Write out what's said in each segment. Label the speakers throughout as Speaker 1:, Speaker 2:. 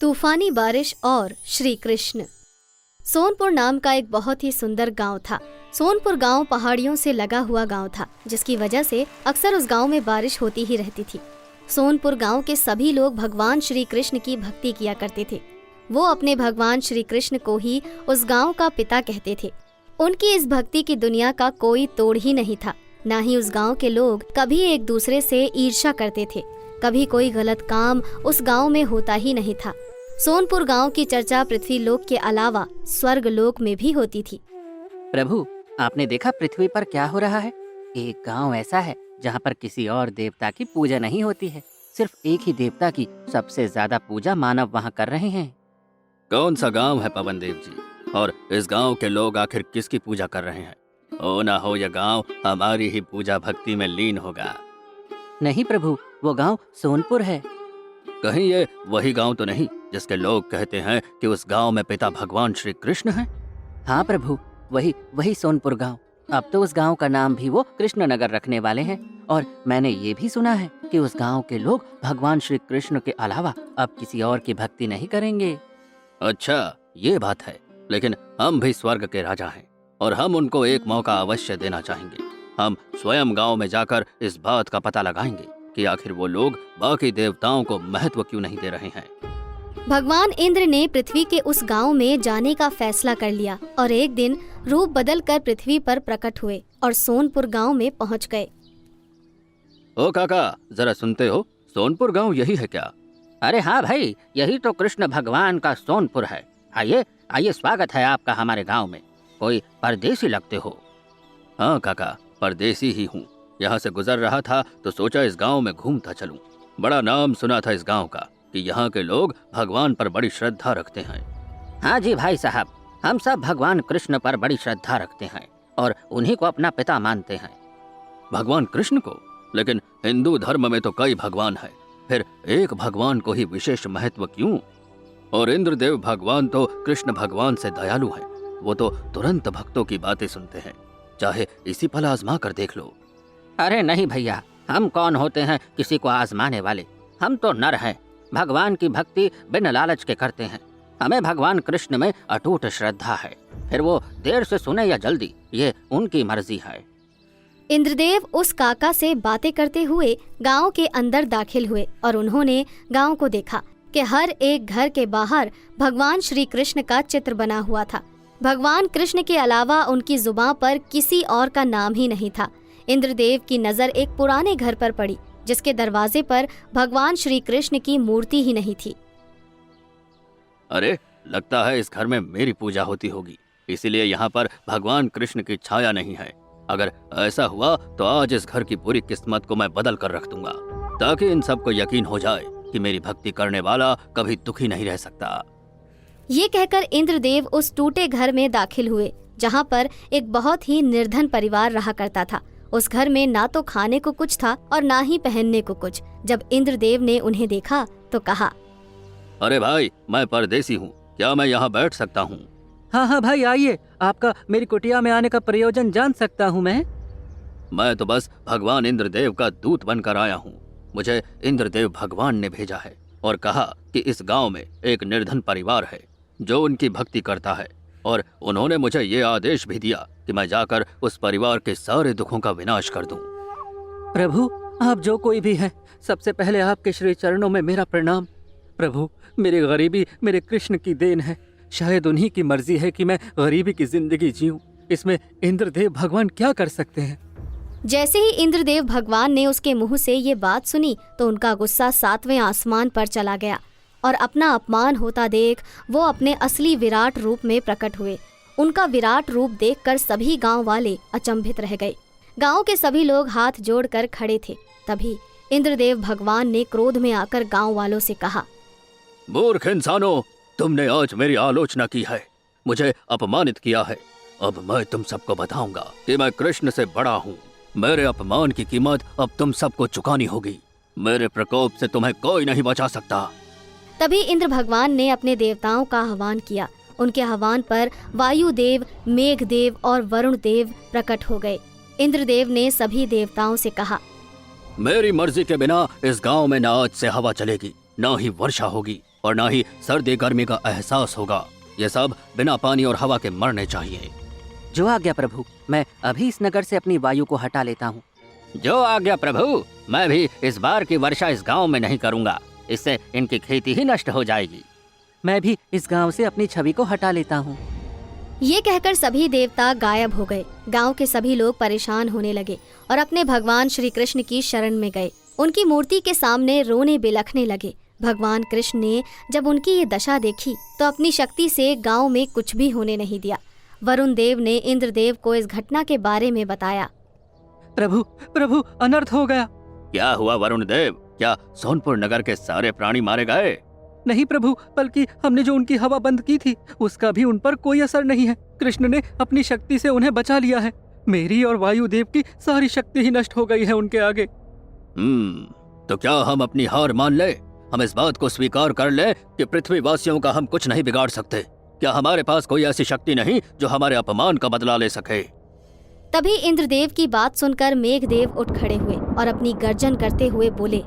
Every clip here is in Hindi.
Speaker 1: तूफानी बारिश और श्री कृष्ण। सोनपुर नाम का एक बहुत ही सुंदर गांव था। सोनपुर गांव पहाड़ियों से लगा हुआ गांव था, जिसकी वजह से अक्सर उस गांव में बारिश होती ही रहती थी। सोनपुर गांव के सभी लोग भगवान श्री कृष्ण की भक्ति किया करते थे। वो अपने भगवान श्री कृष्ण को ही उस गांव का पिता कहते थे। उनकी इस भक्ति की दुनिया का कोई तोड़ ही नहीं था। न ही उस गांव के लोग कभी एक दूसरे से ईर्ष्या करते थे। कभी कोई गलत काम उस गांव में होता ही नहीं था। सोनपुर गांव की चर्चा पृथ्वी लोक के अलावा स्वर्ग लोक में भी होती थी।
Speaker 2: प्रभु, आपने देखा पृथ्वी पर क्या हो रहा है? एक गांव ऐसा है जहां पर किसी और देवता की पूजा नहीं होती है। सिर्फ एक ही देवता की सबसे ज्यादा पूजा मानव वहां कर रहे हैं।
Speaker 3: कौन सा गांव है पवन देव जी? और इस गांव के लोग आखिर किसकी पूजा कर रहे हैं? हो ना हो यह गांव हमारी ही पूजा भक्ति में लीन होगा।
Speaker 2: नहीं प्रभु, वो गांव सोनपुर है।
Speaker 3: कहीं ये वही गांव तो नहीं जिसके लोग कहते हैं कि उस गांव में पिता भगवान श्री कृष्ण हैं?
Speaker 2: हाँ प्रभु, वही सोनपुर गांव। अब तो उस गांव का नाम भी वो कृष्ण नगर रखने वाले हैं। और मैंने ये भी सुना है कि उस गांव के लोग भगवान श्री कृष्ण के अलावा अब किसी और की भक्ति नहीं करेंगे।
Speaker 3: अच्छा, ये बात है। लेकिन हम भी स्वर्ग के राजा हैं और हम उनको एक मौका अवश्य देना चाहेंगे। हम स्वयं गांव में जाकर इस बात का पता लगाएंगे कि आखिर वो लोग बाकी देवताओं को महत्व क्यों नहीं दे रहे हैं।
Speaker 1: भगवान इंद्र ने पृथ्वी के उस गांव में जाने का फैसला कर लिया और एक दिन रूप बदलकर पृथ्वी पर प्रकट हुए और सोनपुर गांव में पहुंच गए।
Speaker 3: ओ काका, जरा सुनते हो? सोनपुर गांव यही है क्या?
Speaker 2: अरे हाँ भाई, यही तो कृष्ण भगवान का सोनपुर है। आइए आइए, स्वागत है आपका हमारे गांव में। कोई परदेसी लगते हो।
Speaker 3: हाँ काका, परदेसी ही हूँ। यहाँ से गुजर रहा था तो सोचा इस गांव में घूमता चलूं। बड़ा नाम सुना था इस गांव का कि यहाँ के लोग भगवान पर बड़ी श्रद्धा रखते हैं।
Speaker 2: हाँ जी भाई साहब, हम सब भगवान कृष्ण पर बड़ी श्रद्धा रखते हैं और उन्हीं को अपना पिता मानते हैं।
Speaker 3: भगवान कृष्ण को? लेकिन हिंदू धर्म में तो कई भगवान है, फिर एक भगवान को ही विशेष महत्व क्यों? और इंद्रदेव भगवान तो कृष्ण भगवान से दयालु है। वो तो तुरंत भक्तों की बातें सुनते हैं। चाहे इसी पल आजमा कर देख लो।
Speaker 2: अरे नहीं भैया, हम कौन होते हैं किसी को आजमाने वाले? हम तो नर हैं, भगवान की भक्ति बिन लालच के करते हैं। हमें भगवान कृष्ण में अटूट श्रद्धा है। फिर वो देर से सुने या जल्दी, ये उनकी मर्जी है।
Speaker 1: इंद्रदेव उस काका से बातें करते हुए गांव के अंदर दाखिल हुए और उन्होंने गांव को देखा कि हर एक घर के बाहर भगवान श्री कृष्ण का चित्र बना हुआ था। भगवान कृष्ण के अलावा उनकी जुबान पर किसी और का नाम ही नहीं था। इंद्रदेव की नजर एक पुराने घर पर पड़ी, जिसके दरवाजे पर भगवान श्री कृष्ण की मूर्ति ही नहीं थी।
Speaker 3: अरे, लगता है इस घर में मेरी पूजा होती होगी, इसीलिए यहाँ पर भगवान कृष्ण की छाया नहीं है। अगर ऐसा हुआ तो आज इस घर की पूरी किस्मत को मैं बदल कर रख दूंगा, ताकि इन सबको यकीन हो जाए कि मेरी भक्ति करने वाला कभी दुखी नहीं रह सकता।
Speaker 1: ये कहकर इंद्रदेव उस टूटे घर में दाखिल हुए, जहाँ पर एक बहुत ही निर्धन परिवार रहा करता था। उस घर में ना तो खाने को कुछ था और ना ही पहनने को कुछ। जब इंद्रदेव ने उन्हें देखा तो कहा,
Speaker 3: अरे भाई, मैं परदेसी हूँ, क्या मैं यहाँ बैठ सकता हूँ?
Speaker 2: हाँ भाई, आइए, आपका मेरी कुटिया में आने का प्रयोजन जान सकता हूँ मैं?
Speaker 3: मैं तो बस भगवान इंद्रदेव का दूत बनकर आया हूँ। मुझे इंद्रदेव भगवान ने भेजा है और कहा कि इस गांव में एक निर्धन परिवार है जो उनकी भक्ति करता है, और उन्होंने मुझे ये आदेश भी दिया कि मैं जाकर उस परिवार के सारे दुखों का विनाश कर दूं।
Speaker 2: प्रभु, आप जो कोई भी हैं, सबसे पहले आपके श्री चरणों में मेरा प्रणाम। प्रभु, मेरी गरीबी मेरे कृष्ण की देन है। शायद उन्हीं की मर्जी है कि मैं गरीबी की जिंदगी जीऊं। इसमें इंद्रदेव भगवान क्या कर सकते हैं?
Speaker 1: जैसे ही इंद्रदेव भगवान ने उसके मुंह से ये बात सुनी तो उनका गुस्सा 7वें आसमान पर चला गया और अपना अपमान होता देख वो अपने असली विराट रूप में प्रकट हुए। उनका विराट रूप देखकर सभी गांव वाले अचंभित रह गए। गांव के सभी लोग हाथ जोड़कर खड़े थे। तभी इंद्रदेव भगवान ने क्रोध में आकर गांव वालों से कहा,
Speaker 3: मूर्ख इंसानों, तुमने आज मेरी आलोचना की है, मुझे अपमानित किया है। अब मैं तुम सबको बताऊंगा कि मैं कृष्ण से बड़ा हूँ। मेरे अपमान की कीमत अब तुम सबको चुकानी होगी। मेरे प्रकोप से तुम्हें कोई नहीं बचा सकता।
Speaker 1: तभी इंद्र भगवान ने अपने देवताओं का आह्वान किया। उनके आह्वान पर वायुदेव, मेघदेव और वरुण देव प्रकट हो गए। इंद्रदेव ने सभी देवताओं से कहा,
Speaker 3: मेरी मर्जी के बिना इस गांव में न आज से हवा चलेगी, न ही वर्षा होगी। और ना ही सर्दी गर्मी का एहसास होगा। ये सब बिना पानी और हवा के मरने चाहिए।
Speaker 2: जो आज्ञा प्रभु, मैं अभी इस नगर से अपनी वायु को हटा लेता हूँ।
Speaker 3: जो आज्ञा प्रभु, मैं भी इस बार की वर्षा इस गांव में नहीं करूंगा, इससे इनकी खेती ही नष्ट हो जाएगी।
Speaker 2: मैं भी इस गांव से अपनी छवि को हटा लेता हूँ।
Speaker 1: ये कहकर सभी देवता गायब हो गए। गांव के सभी लोग परेशान होने लगे और अपने भगवान श्री कृष्ण की शरण में गए। उनकी मूर्ति के सामने रोने बिलखने लगे। भगवान कृष्ण ने जब उनकी ये दशा देखी तो अपनी शक्ति से गांव में कुछ भी होने नहीं दिया। वरुण देव ने इंद्रदेव को इस घटना के बारे में बताया।
Speaker 2: प्रभु प्रभु, अनर्थ हो गया।
Speaker 3: क्या हुआ वरुण देव? क्या सोनपुर नगर के सारे प्राणी मारे गए?
Speaker 2: नहीं प्रभु, बल्कि हमने जो उनकी हवा बंद की थी उसका भी उन पर कोई असर नहीं है। कृष्ण ने अपनी शक्ति से उन्हें बचा लिया है। मेरी और वायुदेव की सारी शक्ति ही नष्ट हो गई है उनके आगे।
Speaker 3: तो क्या हम अपनी हार मान ले? हम इस बात को स्वीकार कर ले कि पृथ्वी वासियों का हम कुछ नहीं बिगाड़ सकते। क्या हमारे पास कोई ऐसी शक्ति नहीं जो हमारे अपमान का बदला ले सके?
Speaker 1: तभी इंद्रदेव की बात सुनकर मेघदेव उठ खड़े हुए और अपनी गर्जन करते हुए बोले,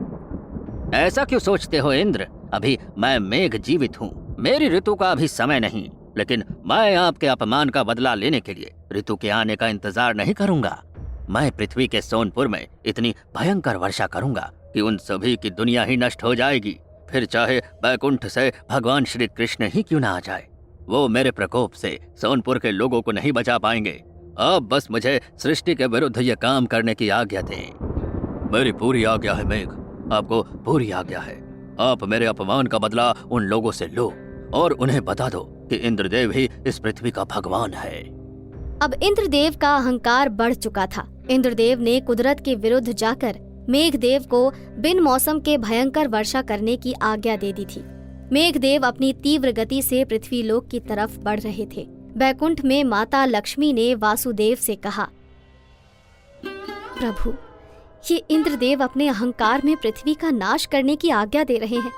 Speaker 3: ऐसा क्यों सोचते हो इंद्र? अभी मैं मेघ जीवित हूँ, मेरी ऋतु का अभी समय नहीं, लेकिन मैं आपके अपमान का बदला लेने के लिए ऋतु के आने का इंतजार नहीं करूंगा। मैं पृथ्वी के सोनपुर में इतनी भयंकर वर्षा करूंगा कि उन सभी की दुनिया ही नष्ट हो जाएगी। फिर चाहे बैकुंठ से भगवान श्री कृष्ण ही क्यों ना आ जाए, वो मेरे प्रकोप से सोनपुर के लोगों को नहीं बचा पाएंगे। अब बस मुझे सृष्टि के विरुद्ध ये काम करने की आज्ञा दें। मेरी पूरी आज्ञा है मेघ, आपको पूरी आज्ञा है। आप मेरे अपमान का बदला उन लोगों से लो और उन्हें बता दो कि इंद्रदेव ही इस पृथ्वी का भगवान है।
Speaker 1: अब इंद्रदेव का अहंकार बढ़ चुका था। इंद्रदेव ने कुदरत के विरुद्ध जाकर मेघदेव को बिन मौसम के भयंकर वर्षा करने की आज्ञा दे दी थी। मेघदेव अपनी तीव्र गति से पृथ्वी लोक की तरफ बढ़ रहे थे। बैकुंठ में माता लक्ष्मी ने वासुदेव से कहा, प्रभु, ये इंद्रदेव अपने अहंकार में पृथ्वी का नाश करने की आज्ञा दे रहे हैं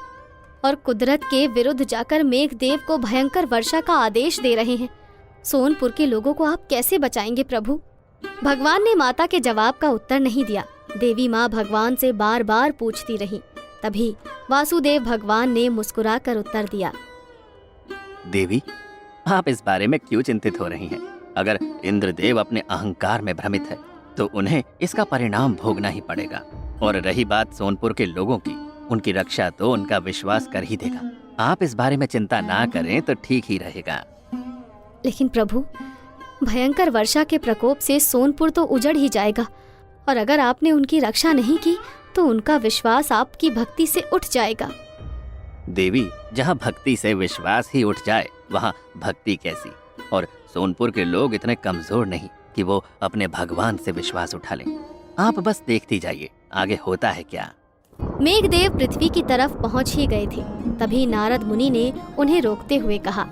Speaker 1: और कुदरत के विरुद्ध जाकर मेघदेव को भयंकर वर्षा का आदेश दे रहे हैं। सोनपुर के लोगों को आप कैसे बचाएंगे प्रभु? भगवान ने माता के जवाब का उत्तर नहीं दिया। देवी माँ भगवान से बार बार पूछती रही। तभी वासुदेव भगवान ने मुस्कुराकर उत्तर दिया,
Speaker 3: देवी, आप इस बारे में क्यों चिंतित हो रही हैं? अगर इंद्रदेव अपने अहंकार में भ्रमित है तो उन्हें इसका परिणाम भोगना ही पड़ेगा। और रही बात सोनपुर के लोगों की, उनकी रक्षा तो उनका विश्वास कर ही देगा। आप इस बारे में चिंता ना करें तो ठीक ही रहेगा।
Speaker 1: लेकिन प्रभु, भयंकर वर्षा के प्रकोप से सोनपुर तो उजड़ ही जाएगा और अगर आपने उनकी रक्षा नहीं की तो उनका विश्वास आपकी भक्ति से उठ जाएगा।
Speaker 3: देवी, जहाँ भक्ति से विश्वास ही उठ जाए वहाँ भक्ति कैसी? और सोनपुर के लोग इतने कमजोर नहीं कि वो अपने भगवान से विश्वास उठा लें। आप बस देखती जाइए आगे होता है क्या।
Speaker 1: मेघदेव पृथ्वी की तरफ पहुंच ही गए थे। तभी नारद मुनि ने उन्हें रोकते हुए कहा,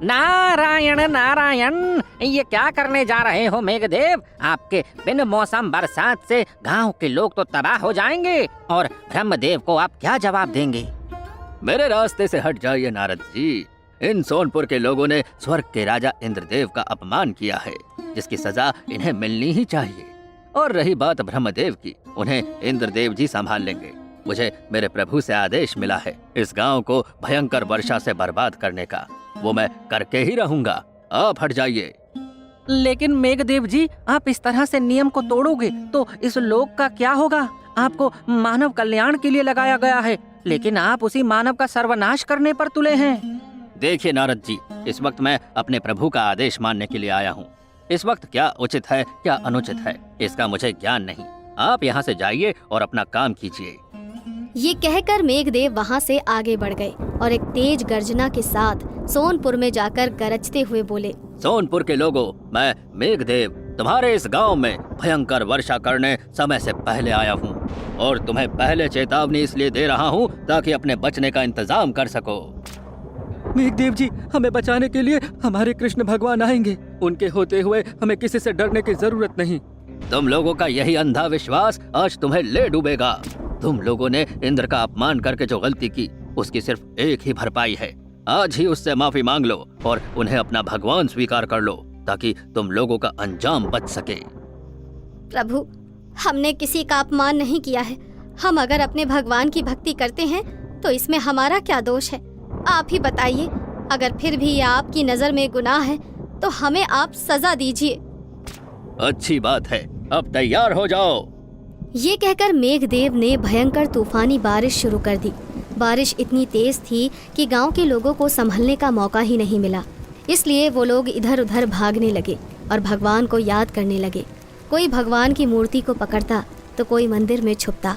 Speaker 4: नारायण नारायण, ये क्या करने जा रहे हो मेघदेव? आपके बिन मौसम बरसात से गांव के लोग तो तबाह हो जाएंगे और ब्रह्मदेव को आप क्या जवाब देंगे?
Speaker 3: मेरे रास्ते से हट जाइए नारद जी। इन सोनपुर के लोगों ने स्वर्ग के राजा इंद्रदेव का अपमान किया है, जिसकी सजा इन्हें मिलनी ही चाहिए। और रही बात ब्रह्मदेव की, उन्हें इंद्रदेव जी संभाल लेंगे। मुझे मेरे प्रभु से आदेश मिला है इस गांव को भयंकर वर्षा से बर्बाद करने का, वो मैं करके ही रहूंगा। आप हट जाइए।
Speaker 2: लेकिन मेघदेव जी, आप इस तरह से नियम को तोड़ोगे तो इस लोक का क्या होगा? आपको मानव कल्याण के लिए लगाया गया है, लेकिन आप उसी मानव का सर्वनाश करने पर तुले हैं।
Speaker 3: देखिए नारद जी, इस वक्त मैं अपने प्रभु का आदेश मानने के लिए आया हूँ। इस वक्त क्या उचित है क्या अनुचित है इसका मुझे ज्ञान नहीं। आप यहाँ से जाइए और अपना काम कीजिए।
Speaker 1: ये कहकर मेघदेव वहाँ से आगे बढ़ गए और एक तेज गर्जना के साथ सोनपुर में जाकर गरजते हुए बोले,
Speaker 3: सोनपुर के लोगों, मैं मेघदेव तुम्हारे इस गांव में भयंकर वर्षा करने समय से पहले आया हूँ और तुम्हें पहले चेतावनी इसलिए दे रहा हूँ ताकि अपने बचने का इंतजाम कर सको।
Speaker 2: मेघदेव जी, हमें बचाने के लिए हमारे कृष्ण भगवान आएंगे। उनके होते हुए हमें किसी से डरने की जरूरत नहीं।
Speaker 3: तुम लोगों का यही अंधा विश्वास आज तुम्हें ले डूबेगा। तुम लोगों ने इंद्र का अपमान करके जो गलती की उसकी सिर्फ एक ही भरपाई है। आज ही उससे माफी मांग लो और उन्हें अपना भगवान स्वीकार कर लो ताकि तुम लोगों का अंजाम बच सके।
Speaker 1: प्रभु, हमने किसी का अपमान नहीं किया है। हम अगर अपने भगवान की भक्ति करते हैं तो इसमें हमारा क्या दोष है? आप ही बताइए। अगर फिर भी ये आपकी नजर में गुनाह है तो हमें आप सजा दीजिए।
Speaker 3: अच्छी बात है, अब तैयार हो जाओ।
Speaker 1: ये कहकर मेघदेव ने भयंकर तूफानी बारिश शुरू कर दी। बारिश इतनी तेज थी कि गांव के लोगों को संभलने का मौका ही नहीं मिला। इसलिए वो लोग इधर उधर भागने लगे और भगवान को याद करने लगे। कोई भगवान की मूर्ति को पकड़ता तो कोई मंदिर में छुपता,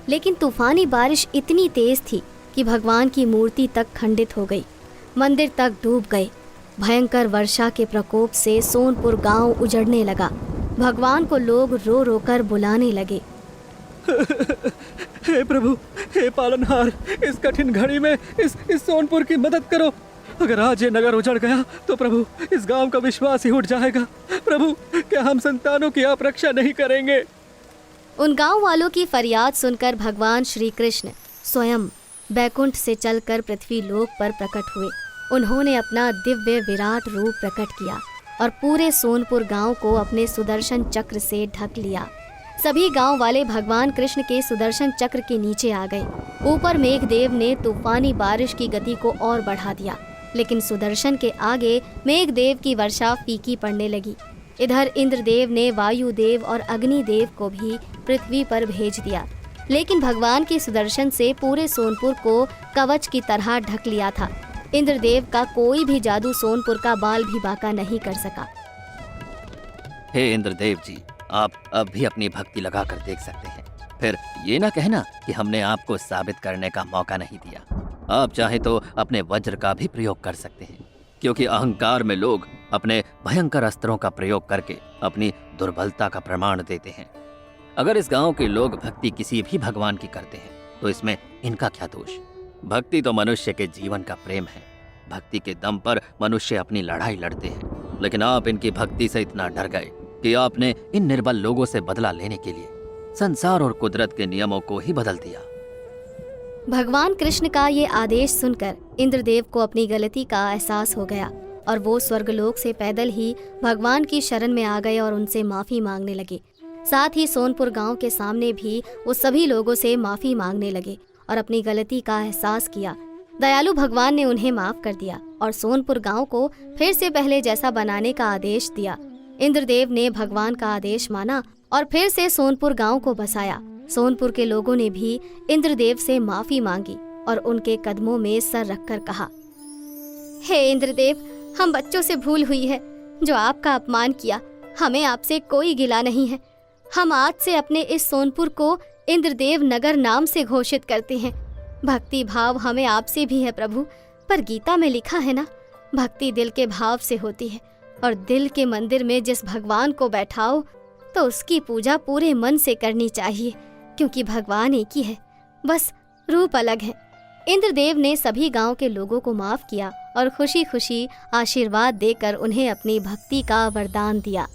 Speaker 1: लेकिन तूफानी बारिश इतनी तेज थी कि भगवान की मूर्ति तक खंडित हो गई, मंदिर तक डूब गए। भयंकर वर्षा के प्रकोप से सोनपुर गांव उजड़ने लगा। भगवान को लोग रो रो कर बुलाने लगे।
Speaker 2: हे प्रभु, हे पालनहार, इस कठिन घड़ी में इस सोनपुर की मदद करो। अगर आज ये नगर उजड़ गया तो प्रभु इस गांव का विश्वास ही उठ जाएगा। प्रभु, क्या हम संतानों की आप रक्षा नहीं करेंगे?
Speaker 1: उन गांव वालों की फरियाद सुनकर भगवान श्री कृष्ण स्वयं बैकुंठ से चलकर पृथ्वी लोक पर प्रकट हुए। उन्होंने अपना दिव्य विराट रूप प्रकट किया और पूरे सोनपुर गांव को अपने सुदर्शन चक्र से ढक लिया। सभी गांव वाले भगवान कृष्ण के सुदर्शन चक्र के नीचे आ गए। ऊपर मेघदेव ने तूफानी बारिश की गति को और बढ़ा दिया, लेकिन सुदर्शन के आगे मेघदेव की वर्षा फीकी पड़ने लगी। इधर इंद्रदेव ने वायुदेव और अग्निदेव को भी पृथ्वी पर भेज दिया, लेकिन भगवान के सुदर्शन से पूरे सोनपुर को कवच की तरह ढक लिया था। इंद्रदेव का कोई भी जादू सोनपुर का बाल भी बांका नहीं कर सका।
Speaker 3: हे इंद्रदेव जी, आप अब भी अपनी भक्ति लगा कर देख सकते हैं। फिर ये ना कहना कि हमने आपको साबित करने का मौका नहीं दिया। आप चाहे तो अपने वज्र का भी प्रयोग कर सकते हैं, क्योंकि अहंकार में लोग अपने भयंकर अस्त्रों का प्रयोग करके अपनी दुर्बलता का प्रमाण देते हैं। अगर इस गांव के लोग भक्ति किसी भी भगवान की करते हैं तो इसमें इनका क्या दोष? भक्ति तो मनुष्य के जीवन का प्रेम है। भक्ति के दम पर मनुष्य अपनी लड़ाई लड़ते हैं, लेकिन आप इनकी भक्ति से इतना डर गए कि आपने इन निर्बल लोगों से बदला लेने के लिए संसार और कुदरत के नियमों को ही बदल दिया।
Speaker 1: भगवान कृष्ण का ये आदेश सुनकर इंद्रदेव को अपनी गलती का एहसास हो गया और वो स्वर्गलोक से पैदल ही भगवान की शरण में आ गए और उनसे माफी मांगने लगे। साथ ही सोनपुर गांव के सामने भी वो सभी लोगों से माफी मांगने लगे और अपनी गलती का एहसास किया। दयालु भगवान ने उन्हें माफ कर दिया और सोनपुर गांव को फिर से पहले जैसा बनाने का आदेश दिया। इंद्रदेव ने भगवान का आदेश माना और फिर से सोनपुर गांव को बसाया। सोनपुर के लोगों ने भी इंद्रदेव से माफी मांगी और उनके कदमों में सर रखकर कहा, हे इंद्रदेव, हम बच्चों से भूल हुई है जो आपका अपमान किया। हमें आपसे कोई गिला नहीं है। हम आज से अपने इस सोनपुर को इंद्रदेव नगर नाम से घोषित करते हैं। भक्ति भाव हमें आपसे भी है प्रभु, पर गीता में लिखा है ना, भक्ति दिल के भाव से होती है और दिल के मंदिर में जिस भगवान को बैठाओ तो उसकी पूजा पूरे मन से करनी चाहिए, क्योंकि भगवान एक ही है, बस रूप अलग है। इंद्रदेव ने सभी गांव के लोगों को माफ किया और खुशी खुशी आशीर्वाद देकर उन्हें अपनी भक्ति का वरदान दिया।